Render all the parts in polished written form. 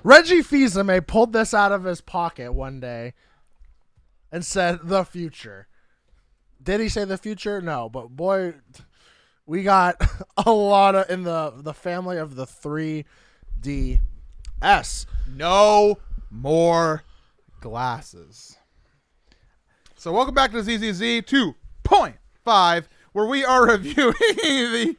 Reggie Fils-Aimé pulled this out of his pocket one day and said, "The future." Did he say the future? No, but boy, we got a lot of in the family of the 3DS. No more glasses. So welcome back to ZZZ 2.5, where we are reviewing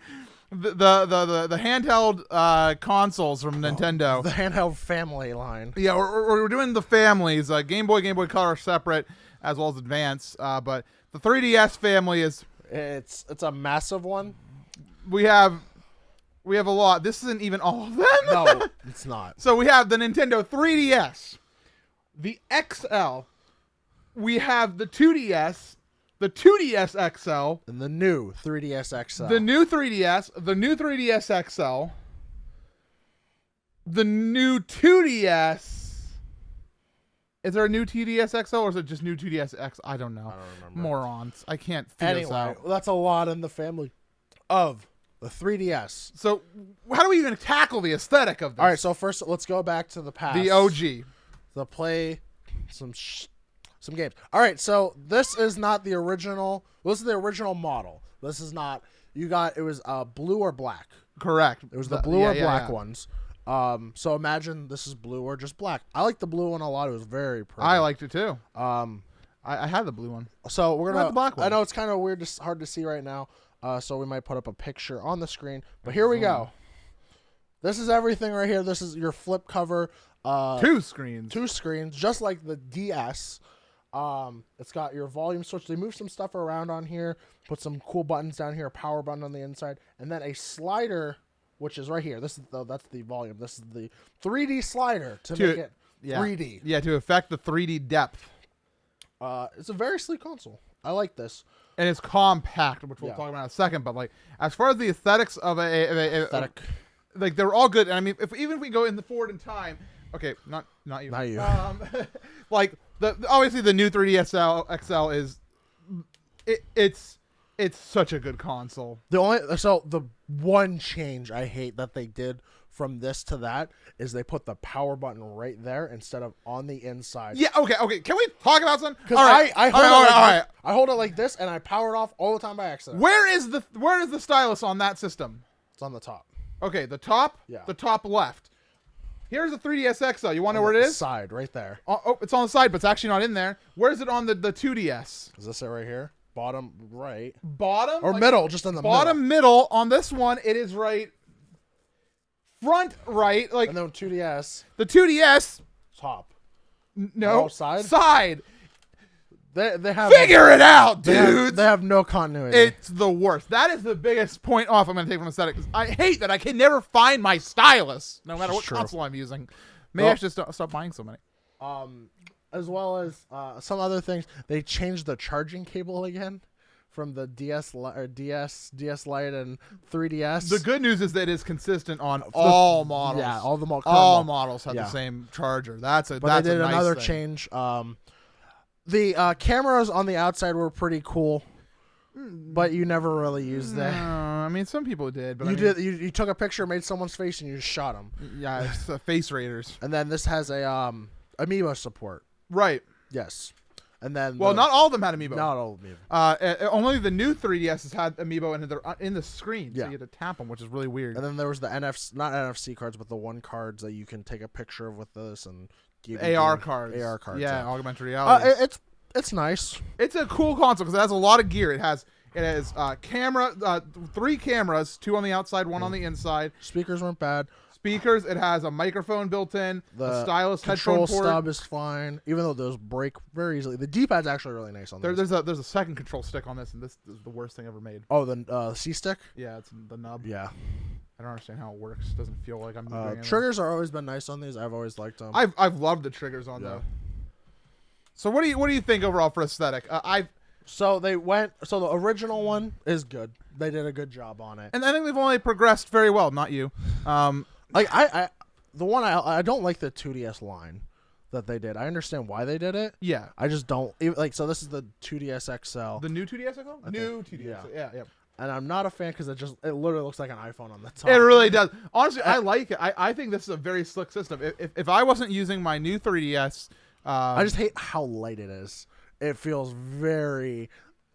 the handheld consoles from Nintendo. The handheld family line. Yeah, we're doing the families. Game Boy, Game Boy Color are separate, as well as Advance. But the 3DS family is it's a massive one. We have a lot. This isn't even all of them. No, it's not. So we have the Nintendo 3DS, the XL. We have the 2DS, the 2DS XL, and the new 3DS XL. the new 3DS, the new 3DS XL, the new 2DS. Is there a new 2DS XL or is it just new 2DS X? I don't know. I don't remember. Morons. I can't figure this out. That's a lot in the family of the 3DS. So how do we even tackle the aesthetic of this? All right, so first let's go back to the past. The OG. To play some games. All right, so this is not the original. This is the original model. This is not. It was blue or black. Correct. It was the blue or black ones. So imagine this is blue or just black. I like the blue one a lot. It was very pretty. I liked it too. I had the blue one. So we're gonna. The black one. I know it's kind of weird, hard to see right now. So we might put up a picture on the screen. But here we go. This is everything right here. This is your flip cover. Two screens, just like the DS. It's got your volume switch. They moved some stuff around on here. Put some cool buttons down here. A power button on the inside, and then a slider, which is right here. That's the volume. This is the 3D slider to make it 3D. Yeah, to affect the 3D depth. It's a very sleek console. I like this. And it's compact, which we'll talk about in a second. But like, as far as the aesthetics of Aesthetic. like they're all good. And I mean, even if we go forward in time, okay, not you, not you. Like obviously the new 3DS XL is, it's such a good console. The one change I hate that they did from this to that is they put the power button right there instead of on the inside. Yeah. Okay. Can we talk about something? Because I hold it like this and I power it off all the time by accident. Where is the stylus on that system? It's on the top. Okay, the top. Yeah. The top left. Here's the 3DS XL. You want to know where it is? Side, right there. Oh, it's on the side, but it's actually not in there. Where is it on the 2DS? Is this it right here? Bottom right. Bottom or middle? Just in the bottom middle on this one. It is right. Front right, like. And then 2DS. The 2DS. Top. No. Side. Side. They have. Figure it out, dude. They have no continuity. It's the worst. That is the biggest point off I'm going to take from aesthetics. I hate that I can never find my stylus, no matter what console I'm using. Maybe I should stop buying so many. As well as some other things. They changed the charging cable again from the DS Lite and 3DS. The good news is that it is consistent on all models. Yeah, all models have the same charger. That's they nice did another thing. change. The cameras on the outside were pretty cool, but you never really used that. I mean, some people did, but You took a picture, made someone's face, and you just shot them. Yeah, it's face raiders. And then this has a Amiibo support. Right. Yes. And then not all of them had Amiibo. Not all Amiibo. Only the new 3DS has had Amiibo in the screen, so yeah. you had to tap them, which is really weird. And then there was the not NFC cards, but the one cards that you can take a picture of with this and AR cards. Yeah, augmented reality. It's nice. It's a cool console because it has a lot of gear. It has camera, 3 cameras, 2 on the outside, 1 on the inside. Speakers weren't bad. Speakers. It has a microphone built in. The stylus headphone control port. stub is fine, even though those break very easily. The D-pad's actually really nice on this. There's a second control stick on this, and this is the worst thing ever made. Oh, the C-stick? Yeah, it's the nub. Yeah. I don't understand how it works. It doesn't feel like I'm moving. Triggers are always been nice on these. I've always liked them. I've loved the triggers on them. So what do you think overall for aesthetic? So the original one is good. They did a good job on it. And I think they've only progressed very well, not you. I don't like the 2DS line that they did. I understand why they did it. Yeah. I just don't so this is the 2DS XL. The new 2DS XL? New 2DS. Yeah. and I'm not a fan because it literally looks like an iPhone on the top. It really does. Honestly, I like it. I think this is a very slick system. If I wasn't using my new 3DS, I just hate how light it is. It feels very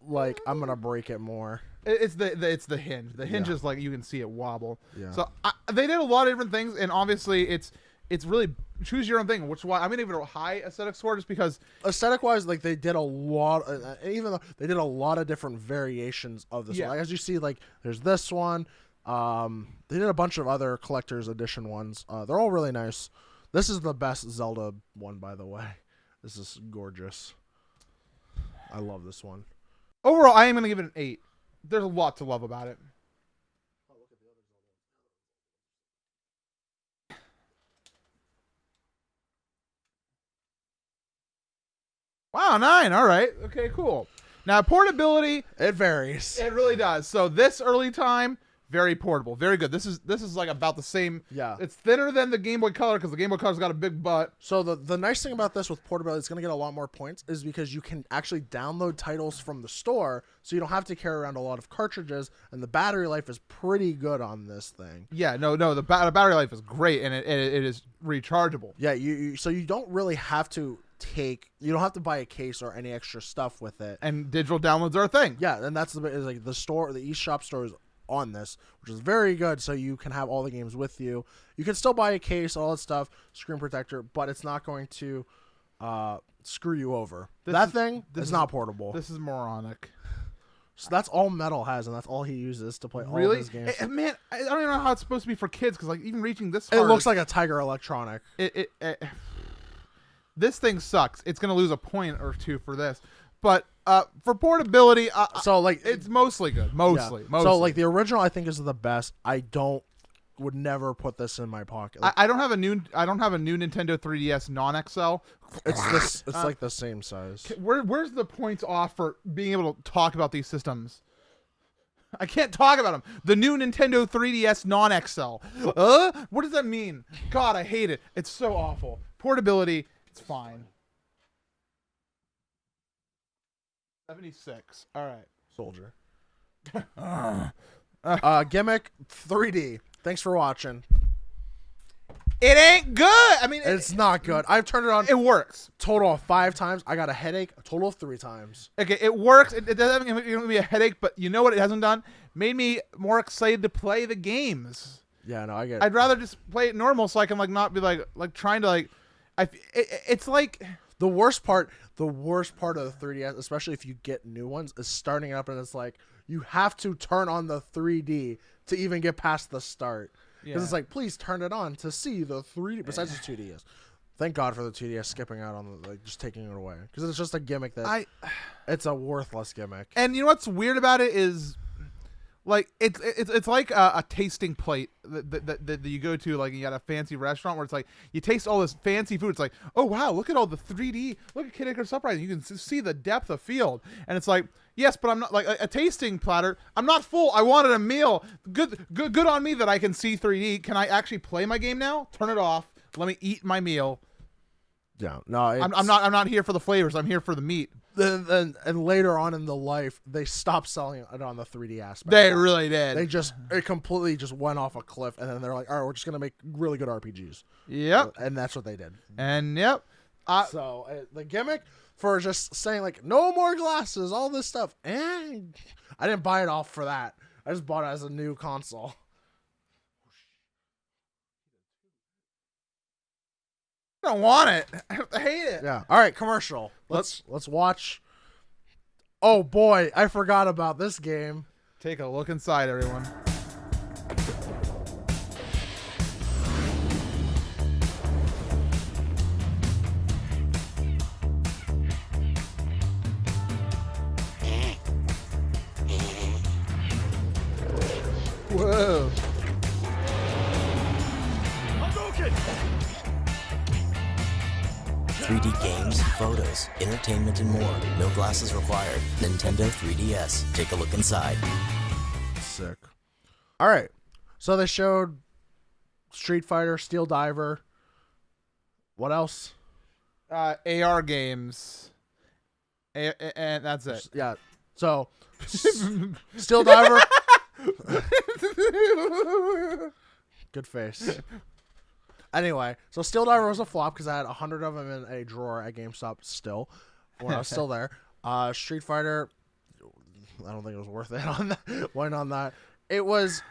like I'm gonna break it more. It's the hinge. The hinge is like you can see it wobble. Yeah. So they did a lot of different things, and obviously it's really choose your own thing, which is why I'm gonna give it a high aesthetic score, just because aesthetic wise, like they did a lot, even though they did a lot of different variations of this. Yeah. Like, as you see, like there's this one. They did a bunch of other collector's edition ones. They're all really nice. This is the best Zelda one, by the way. This is gorgeous. I love this one. overall I am gonna give it an 8. There's a lot to love about it. Wow, 9. All right. Okay, cool. Now, portability. It varies. It really does. So this early time, very portable. Very good. This is like about the same. Yeah. It's thinner than the Game Boy Color because the Game Boy Color's got a big butt. So the nice thing about this with portability, it's going to get a lot more points, is because you can actually download titles from the store, so you don't have to carry around a lot of cartridges, and the battery life is pretty good on this thing. Yeah, no, the battery life is great, and it is rechargeable. Yeah, so you don't really have to you don't have to buy a case or any extra stuff with it. And digital downloads are a thing. Yeah, and that's like the store, the eShop store is on this, which is very good, so you can have all the games with you. You can still buy a case, all that stuff, screen protector, but it's not going to screw you over. That thing is not portable. This is moronic. So that's all Metal has, and that's all he uses to play all of his games. Man, I don't even know how it's supposed to be for kids, because like even reaching this It hard, looks like a Tiger Electronic. This thing sucks. It's gonna lose a point or two for this, but for portability, so like it's mostly good. Mostly. So like the original, I think is the best. Would never put this in my pocket. Like, I don't have a new Nintendo 3DS non-XL. It's like the same size. Where's the points off for being able to talk about these systems? I can't talk about them. The new Nintendo 3DS non-XL. What does that mean? God, I hate it. It's so awful. Portability, it's fine. 76. All right. Soldier. Gimmick 3D. Thanks for watching. It ain't good. I mean, it's not good. I've turned it on. It works. Total of 5 times. I got a headache. A total of 3 times. Okay, it works. It doesn't give me a headache, but you know what it hasn't done? Made me more excited to play the games. Yeah, no, I get it. I'd rather just play it normal, so I can like not be like trying to like. It's like the worst part of the 3DS, especially if you get new ones, is starting it up and it's like you have to turn on the 3D to even get past the start. Because it's like, please turn it on to see the 3D. Besides the 2DS, thank God for the 2DS skipping out on just taking it away, because it's just a gimmick that it's a worthless gimmick. And you know what's weird about it is, like it's like a tasting plate that you go to, like you got a fancy restaurant where it's like you taste all this fancy food. It's like, oh wow, look at all the 3D. Look at Kid Icarus Uprising. You can see the depth of field, and it's like, yes, but I'm not like a tasting platter. I'm not full. I wanted a meal. Good on me that I can see 3D. Can I actually play my game now? Turn it off. Let me eat my meal. Yeah, no, I'm not here for the flavors. I'm here for the meat. And later on in the life, they stopped selling it on the 3D aspect. They really did. It completely just went off a cliff, and then they're like, all right, we're just gonna make really good RPGs. Yep. And that's what they did. And yep. So the gimmick for just saying like no more glasses, all this stuff, and I didn't buy it off for that. I just bought it as a new console. I don't want it. I hate it. Yeah. All right, commercial. Let's watch. Oh boy, I forgot about this game. Take a look inside, everyone. Whoa. 3D games, photos, entertainment, and more. No glasses required. Nintendo 3DS. Take a look inside. Sick. All right. So they showed Street Fighter, Steel Diver. What else? AR games. And that's it. Yeah. So, Steel Diver. Good face. Anyway, so Steel Diver was a flop because I had 100 of them in a drawer at GameStop still when I was still there. Street Fighter, I don't think it was worth it on that. Why not on that? It was.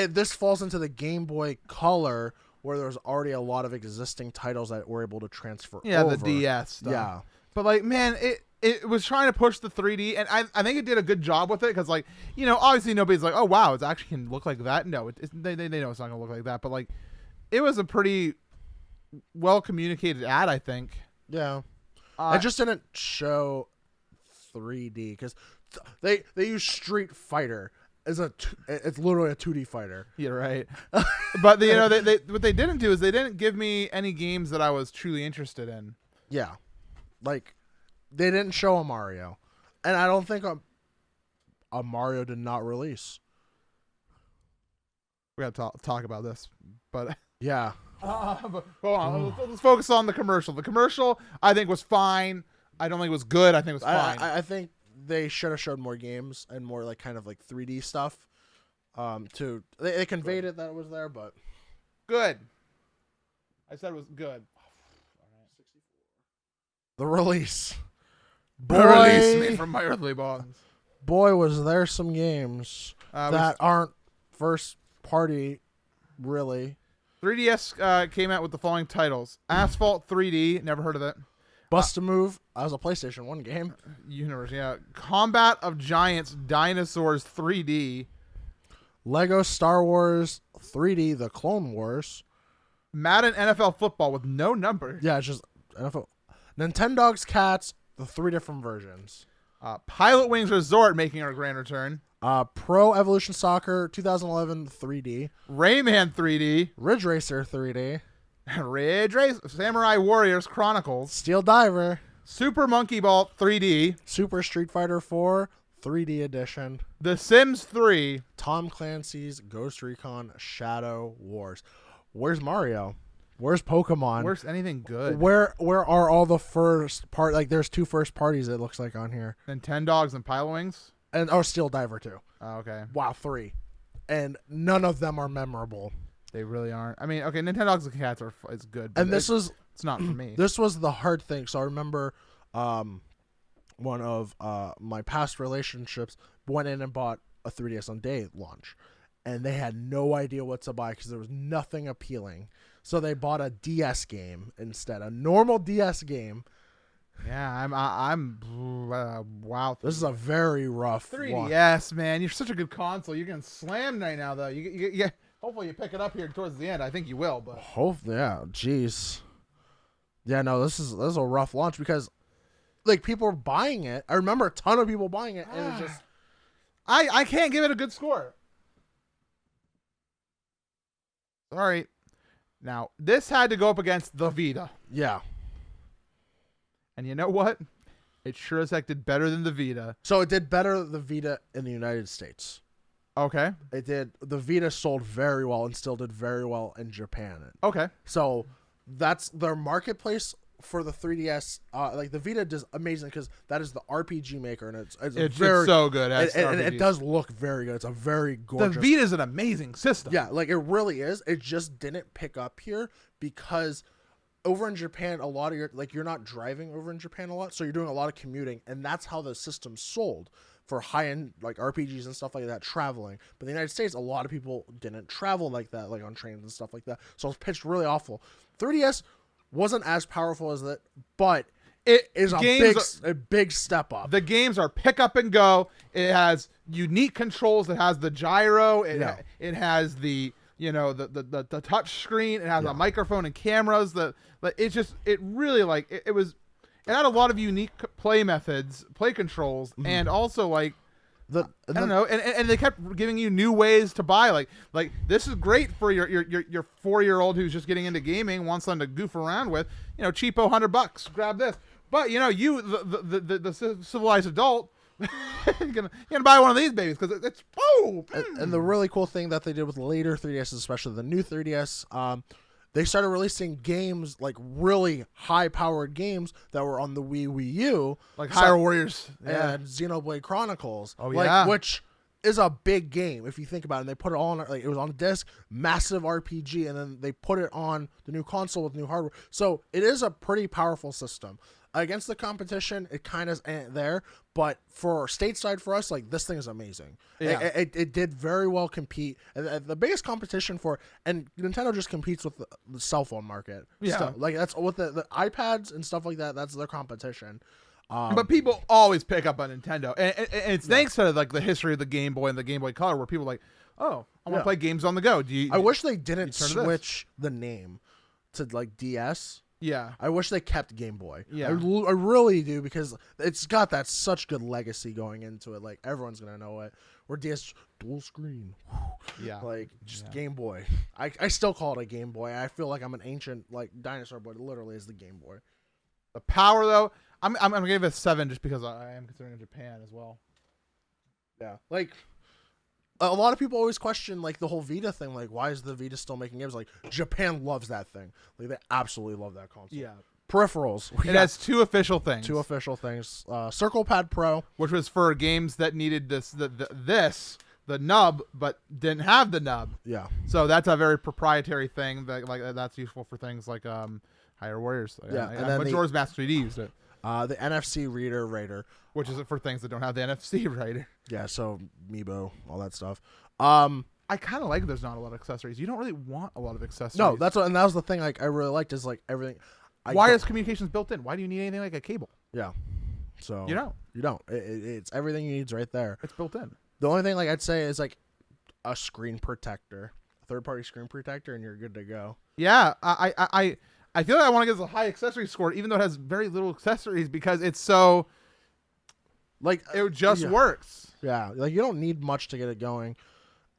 This falls into the Game Boy Color where there was already a lot of existing titles that were able to transfer. Yeah, over. the DS stuff. Yeah, but like, man, it was trying to push the 3D, and I think it did a good job with it because, like, you know, obviously nobody's like, oh wow, it actually can look like that. No, they know it's not gonna look like that, but like, it was a pretty well communicated ad, I think. Yeah, it just didn't show 3D because they use Street Fighter as it's literally a 2D fighter. You're right. But you know, they what they didn't do is they didn't give me any games that I was truly interested in. Yeah, like they didn't show a Mario, and I don't think a Mario did not release. We got to talk about this, but yeah. But hold on, let's focus on the commercial. The commercial, I think, was fine. I don't think it was good. I think it was fine. I think they should have showed more games and more like kind of like 3D stuff. They conveyed it that it was there, but good. I said it was good. The release. Release me from my earthly bonds. Boy, was there some games that aren't first party, really. 3DS came out with the following titles: Asphalt 3D, never heard of it. Bust a Move, that was a PlayStation 1 game. Universe, yeah. Combat of Giants Dinosaurs 3D. Lego Star Wars 3D, The Clone Wars. Madden NFL Football with no number. Yeah, it's just NFL. Nintendogs Cats, the 3 different versions. Pilot Wings Resort making our grand return. Pro Evolution Soccer 2011 3D. Rayman 3D. Ridge Racer 3D. Ridge Race, Samurai Warriors Chronicles. Steel Diver. Super Monkey Ball 3D. Super Street Fighter 4 3D edition. The Sims 3. Tom Clancy's Ghost Recon Shadow Wars. Where's Mario? Where's Pokemon? Where's anything good? Where are all the first part? Like, there's 2 first parties. It looks like on here. Nintendogs and Pilot Wings. And Steel Diver too. Oh, okay. Wow, 3, and none of them are memorable. They really aren't. I mean, okay, Nintendogs and Cats is good, but And this was it's not for me. This was the hard thing. So I remember, one of my past relationships went in and bought a 3DS on day launch, and they had no idea what to buy because there was nothing appealing. So they bought a DS game instead, a normal DS game. Yeah, wow. This is a very rough 3DS, man. You're such a good console. You're getting slammed right now, though. You hopefully you pick it up here towards the end. I think you will, but yeah, jeez. Yeah, no, this is a rough launch because like people were buying it. I remember a ton of people buying it, and it just I can't give it a good score. Sorry. Now, this had to go up against the Vita. Yeah. And you know what? It sure as heck did better than the Vita. So it did better than the Vita in the United States. Okay. It did. The Vita sold very well and still did very well in Japan. Okay. So that's their marketplace for the 3DS. Like the Vita does amazing because that is the RPG maker, and it's so good. And it does look very good. It's a very gorgeous. The Vita is an amazing system. Yeah, like it really is. It just didn't pick up here because over in Japan, a lot of you're not driving over in Japan a lot, so you're doing a lot of commuting, and that's how the system sold for high-end like RPGs and stuff like that, traveling. But in the United States, a lot of people didn't travel like that, like on trains and stuff like that. So it's pitched really awful. 3DS wasn't as powerful as that, but it is a big step up. The games are pick up and go. It has unique controls. It has the gyro. It has the the touch screen. It has a microphone and cameras. It had a lot of unique play methods, play controls, and also like I don't know, and they kept giving you new ways to buy. Like this is great for your 4-year-old who's just getting into gaming, wants something to goof around with. Cheapo $100, grab this. But the civilized adult, you're gonna buy one of these babies because it's and the really cool thing that they did with later 3DSs, especially the new 3DS, they started releasing games, like really high-powered games that were on the Wii U. Like Hyrule Warriors. And Xenoblade Chronicles. Oh, like, yeah. Which is a big game if you think about it. And they put it all on, like, it was on a disc, massive RPG, and then they put it on the new console with new hardware. So it is a pretty powerful system. Against the competition, it kind of ain't there, but for stateside for us, like, this thing is amazing. Yeah. It did very well compete. And the biggest competition for, and Nintendo just competes with the cell phone market. Yeah. Stuff. Like, that's with the iPads and stuff like that. That's their competition. But people always pick up on Nintendo, and it's thanks to like the history of the Game Boy and the Game Boy Color, where people are like, oh, I want to play games on the go. I wish they didn't turn to this? switch the name to like DS. Yeah. I wish they kept Game Boy. Yeah. I really do, because it's got that such good legacy going into it. Like, everyone's gonna know it. Or DS dual screen. Yeah. Like, just Game Boy. I still call it a Game Boy. I feel like I'm an ancient like dinosaur, but it literally is the Game Boy. The power though, I'm gonna give it a 7 just because I am considering Japan as well. Yeah. Like, a lot of people always question like the whole Vita thing. Like, why is the Vita still making games? Like, Japan loves that thing. Like, they absolutely love that console. Yeah. Peripherals. It has 2 official things. 2 official things. Circle Pad Pro, which was for games that needed the nub, but didn't have the nub. Yeah. So that's a very proprietary thing that's useful for things like Hyrule Warriors. Yeah, and then Majora's Mask 3D used it. The NFC reader Raider, which is for things that don't have the NFC reader. Yeah, so Amiibo, all that stuff. I kind of like there's not a lot of accessories. You don't really want a lot of accessories. No, that was the thing. Like, I really liked is like everything. Wireless communications built in. Why do you need anything like a cable? Yeah. So you don't. It's everything you need right there. It's built in. The only thing like I'd say is like a screen protector, a third-party screen protector, and you're good to go. Yeah, I feel like I want to give this a high accessory score, even though it has very little accessories, because it's so like it just works. Yeah, like you don't need much to get it going.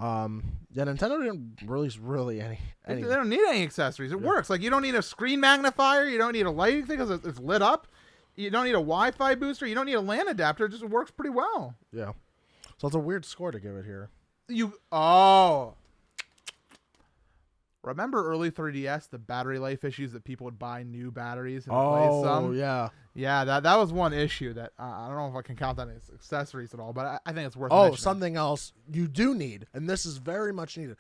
Yeah, Nintendo didn't release really any. They don't need any accessories. It works. Like, you don't need a screen magnifier. You don't need a lighting thing because it's lit up. You don't need a Wi-Fi booster. You don't need a LAN adapter. It just works pretty well. Yeah. So it's a weird score to give it here. Remember early 3DS, the battery life issues that people would buy new batteries and replace them? Oh, yeah. Yeah, that was one issue that I don't know if I can count that as accessories at all, but I think it's worth mentioning. mentioning. Something else you do need, and this is very much needed.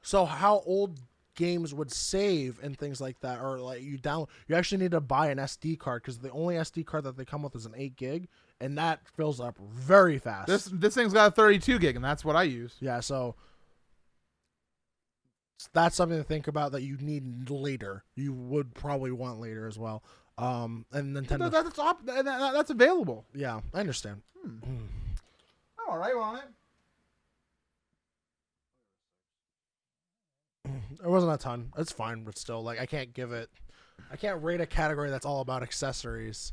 So how old games would save and things like that, or like you actually need to buy an SD card, because the only SD card that they come with is an 8 gig, and that fills up very fast. This thing's got a 32 gig, and that's what I use. Yeah, so that's something to think about that you need later. You would probably want later as well. And Nintendo, that's available. Yeah, I understand. I'm all right on it. It wasn't a ton. It's fine, but still, like, I can't rate a category that's all about accessories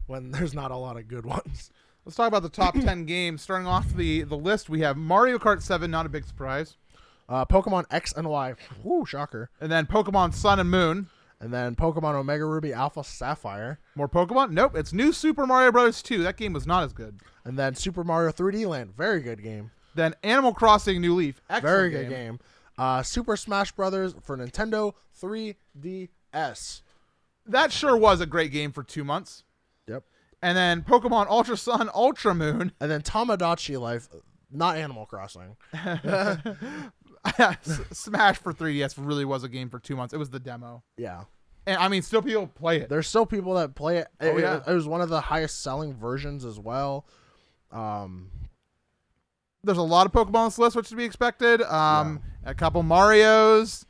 when there's not a lot of good ones. Let's talk about the top 10 games. Starting off the list, we have Mario Kart 7, not a big surprise. Pokemon X and Y, whoo, shocker. And then Pokemon Sun and Moon. And then Pokemon Omega Ruby Alpha Sapphire. More Pokemon? Nope, it's New Super Mario Bros. 2. That game was not as good. And then Super Mario 3D Land, very good game. Then Animal Crossing New Leaf, excellent very good game. Super Smash Brothers for Nintendo 3DS. That sure was a great game for 2 months. Yep. And then Pokemon Ultra Sun, Ultra Moon. And then Tamagotchi Life, not Animal Crossing. Smash for 3DS really was a game for 2 months. It was the demo. Yeah. And I mean, still people play it. There's still people that play it. Oh, yeah. It was one of the highest selling versions as well. There's a lot of Pokemon on this list, which should be expected. A couple Marios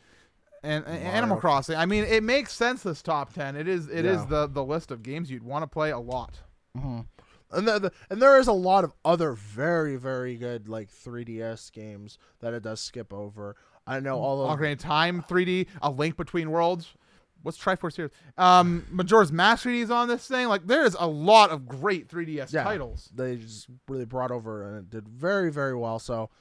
and Animal Crossing. I mean, it makes sense, this top 10. It is the list of games you'd want to play a lot. Mm-hmm. And there is a lot of other very, very good like 3DS games that it does skip over. I know all of Ocarina of Time 3D, A Link Between Worlds. What's Triforce here? Majora's Mask 3D is on this thing. Like, there's a lot of great 3DS titles. They just really brought over, and it did very, very well. So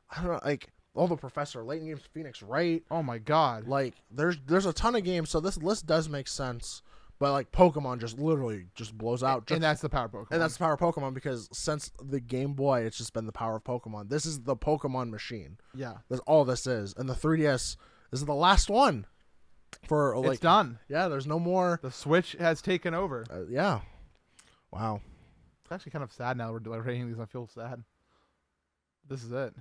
I don't know, like all the Professor Layton games, Phoenix Wright. Oh my God! Like there's a ton of games. So this list does make sense. But like Pokemon just literally just blows out. And that's the power of Pokemon. And that's the power of Pokemon, because since the Game Boy, it's just been the power of Pokemon. This is the Pokemon machine. Yeah. That's all this is. And the 3DS, this is the last one. For like, it's done. yeah, there's no more. The Switch has taken over. Yeah, wow. It's actually kind of sad now. We're rating these. I feel sad. This is it.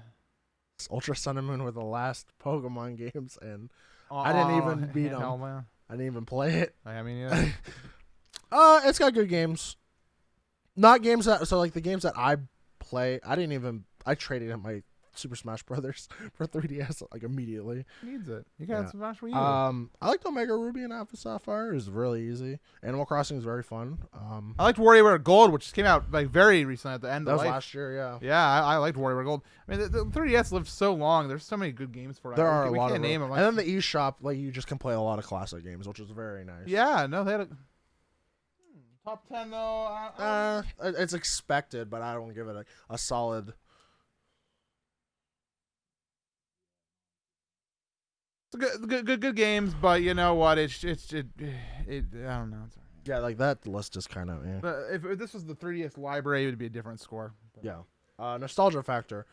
It's Ultra Sun and Moon were the last Pokemon games, and I didn't even beat them. Hell, man. I didn't even play it. I mean, yeah. It's got good games. Not games that like the games that I play. I traded in my Super Smash Brothers for 3DS like immediately. Needs it. You got Smash for you. I liked Omega Ruby and Alpha Sapphire. It was really easy. Animal Crossing is very fun. I liked WarioWare Gold, which came out like very recently at the end That of was life. last year, yeah. Yeah, I liked WarioWare Gold. I mean, the 3DS lived so long. There's so many good games for it. There are a we lot can't of name them. them. And then the eShop, like you just can play a lot of classic games, which is very nice. Yeah, no, they had a top 10 though. It's expected, but I don't give it a solid. It's good games, but you know what? It I don't know. It's all right. Yeah, like that list is kind of. Eh. But if this was the 3DS library, it would be a different score. But Yeah. Nostalgia factor.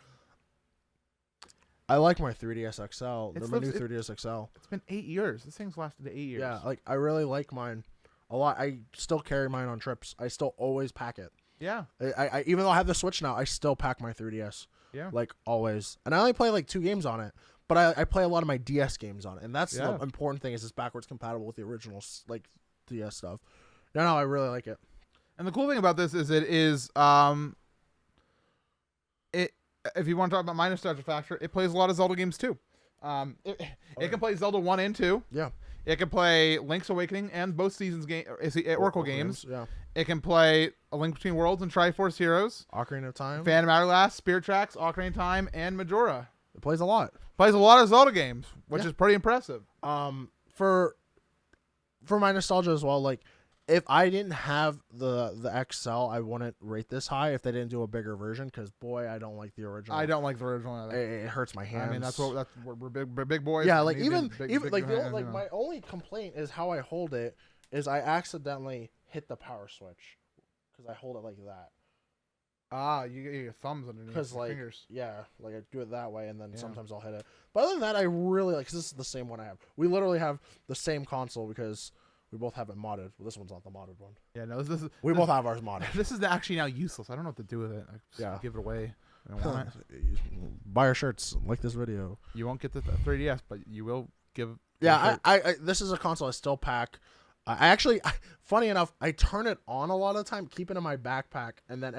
I like my 3DS XL. The new 3DS XL. It's been 8 years. This thing's lasted 8 years. Yeah, like I really like mine a lot. I still carry mine on trips. I still always pack it. Yeah. I even though I have the Switch now, I still pack my 3DS. Yeah. Like always. And I only play like 2 games on it, but I play a lot of my DS games on it. And that's the important thing is it's backwards compatible with the original like DS stuff. No, I really like it. And the cool thing about this is it is if you want to talk about my nostalgia factor, it plays a lot of Zelda games too. It can play Zelda 1 and 2. Yeah. It can play Link's Awakening and both seasons Oracle games. Yeah. It can play A Link Between Worlds and Triforce Heroes, Ocarina of Time. Phantom Hourglass, Spirit Tracks, Ocarina of Time, and Majora. It plays a lot. Plays a lot of Zelda games, which is pretty impressive. For my nostalgia as well, like if I didn't have the XL, I wouldn't rate this high if they didn't do a bigger version. Because boy, I don't like the original. I don't like the original either. It hurts my hands. I mean, we're big boys. Yeah, like We even need big like hands, you know. my only complaint is how I hold it. Is I accidentally hit the power switch because I hold it like that. You get your thumbs underneath Because your like fingers. yeah, like I do it that way, and then sometimes I'll hit it. But other than that, I really like. Cause this is the same one I have. We literally have the same console because we both have it modded. Well, this one's not the modded one. Yeah, no, this is We both have ours modded. this is actually now useless. I don't know what to do with it. I just give it away. I don't want it. Buy our shirts. Like this video. You won't get the 3DS, but you will give. Yeah, I this is a console I still pack. I actually, funny enough, I turn it on a lot of the time, keep it in my backpack, and then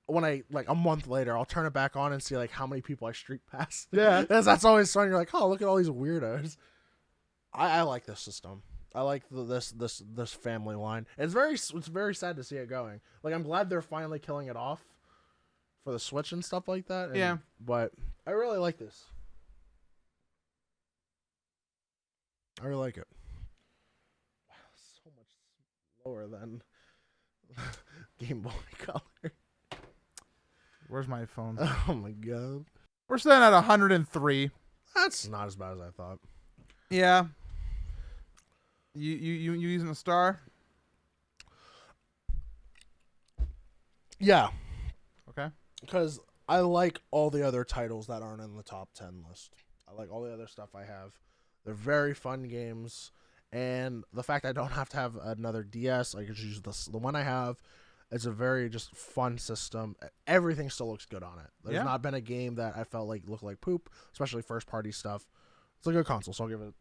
when I like a month later, I'll turn it back on and see like how many people I streak past. Yeah, that's always fun. You're like, oh, look at all these weirdos. I like this system. I like this family line. It's very sad to see it going. Like I'm glad they're finally killing it off for the Switch and stuff like that. Yeah, but I really like this. I really like it. Wow, so much slower than Game Boy Color. Where's my phone? Oh my god. We're sitting at 103. That's not as bad as I thought. Yeah. You using a star? Yeah. Okay. Because I like all the other titles that aren't in the top 10 list. I like all the other stuff I have. They're very fun games. And the fact I don't have to have another DS, I can just use the one I have. It's a very just fun system. Everything still looks good on it. There's not been a game that I felt like looked like poop, especially first party stuff. It's a good console, so I'll give it.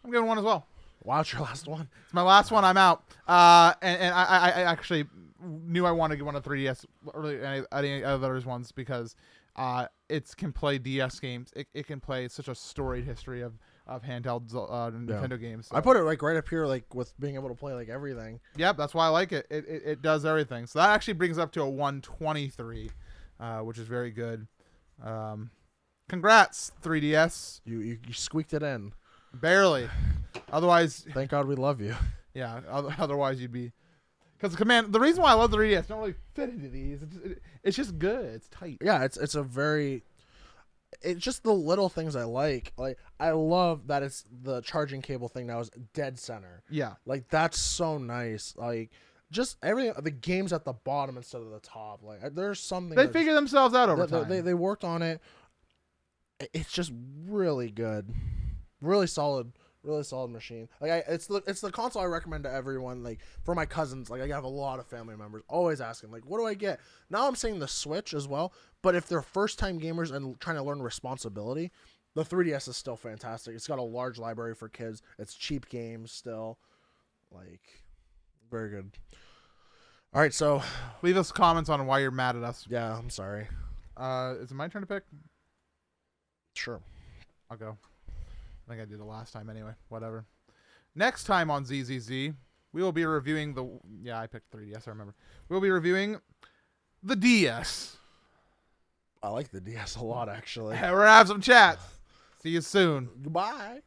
I'm giving one as well. Wow, it's your last one. It's my last one. I'm out. And I actually knew I wanted to get one of 3DS or any other ones because it can play DS games. It can play such a storied history of handheld Nintendo games. So. I put it like right up here, like with being able to play like everything. Yep, that's why I like it. It does everything. So that actually brings up to a 123, which is very good. Congrats, 3DS. You squeaked it in. Barely. Otherwise, thank God we love you. Yeah. Otherwise, you'd be. Because the reason why I love the 3DS don't really fit into these. It's just good. It's tight. Yeah, it's just the little things I like. Like I love that it's the charging cable thing now is dead center. Yeah. Like that's so nice. Like just everything. The game's at the bottom instead of the top. Like there's something. They figure themselves out over time. They worked on it. It's just really good, really solid, Really solid machine. Like it's the console I recommend to everyone. Like for my cousins, like I have a lot of family members always asking, like, what do I get? Now I'm saying the Switch as well. But if they're first time gamers and trying to learn responsibility, the 3DS is still fantastic. It's got a large library for kids. It's cheap games still. Like very good. All right, so leave us comments on why you're mad at us. Yeah, I'm sorry. Is it my turn to pick? Sure. I'll go. I think I did it last time anyway. Whatever. Next time on ZZZ, we will be reviewing the... Yeah, I picked 3DS, I remember. We'll be reviewing the DS. I like the DS a lot, actually. We're going to have some chats. See you soon. Goodbye.